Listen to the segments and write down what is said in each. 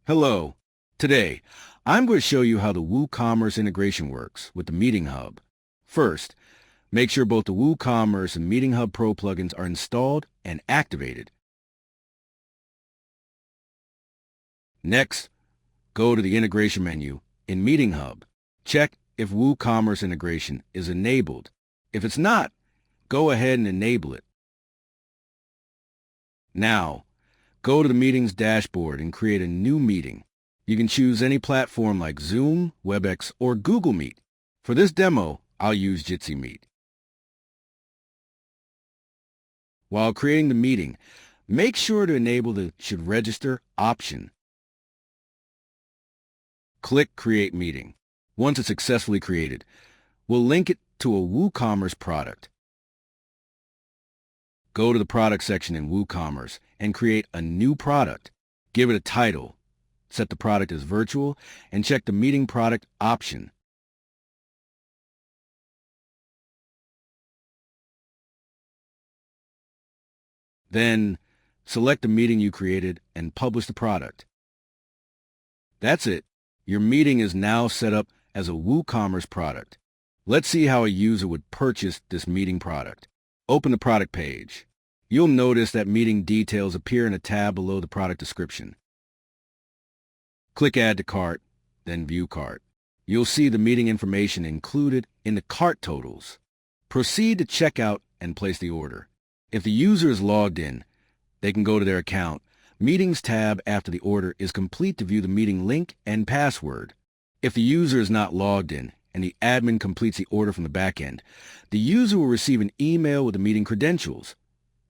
Hello. Today, I'm going to show you how the WooCommerce integration works with the MeetingHub. First, make sure both the WooCommerce and MeetingHub Pro plugins are installed and activated. Next, go to the integration menu in MeetingHub. Check if WooCommerce integration is enabled. If it's not, go ahead and enable it. Now, go to the Meetings dashboard and create a new meeting. You can choose any platform like Zoom, Webex, or Google Meet. For this demo, I'll use Jitsi Meet. While creating the meeting, make sure to enable the Should Register option. Click Create Meeting. Once it's successfully created, we'll link it to a WooCommerce product. Go to the product section in WooCommerce and create a new product. Give it a title, set the product as virtual, and check the meeting product option. Then, select the meeting you created and publish the product. That's it. Your meeting is now set up as a WooCommerce product. Let's see how a user would purchase this meeting product. Open the product page. You'll notice that meeting details appear in a tab below the product description. Click Add to Cart, then View Cart. You'll see the meeting information included in the cart totals. Proceed to checkout and place the order. If the user is logged in, they can go to their account, Meetings tab after the order is complete to view the meeting link and password. If the user is not logged in and the admin completes the order from the back end, the user will receive an email with the meeting credentials,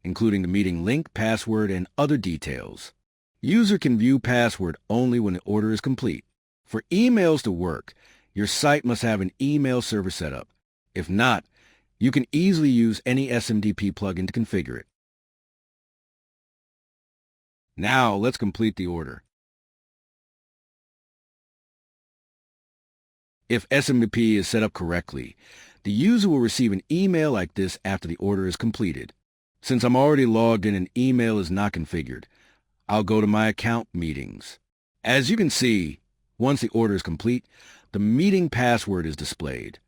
including the meeting link, password, and other details. User can view password only when the order is complete. For emails to work, your site must have an email server set up. If not, you can easily use any SMTP plugin to configure it. Now, let's complete the order. If SMTP is set up correctly, the user will receive an email like this after the order is completed. Since I'm already logged in and email is not configured, I'll go to my account meetings. As you can see, once the order is complete, the meeting password is displayed.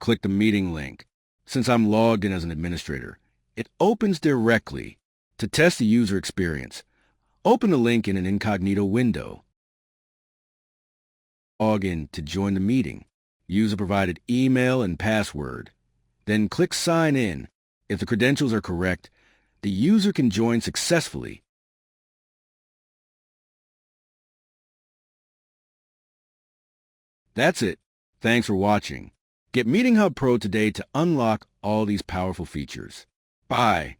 Click the meeting link. Since I'm logged in as an administrator, it opens directly. To test the user experience, open the link in an incognito window. Log in to join the meeting. User provided email and password. Then click Sign In. If the credentials are correct, the user can join successfully. That's it. Thanks for watching. Get MeetingHub Pro today to unlock all these powerful features. Bye.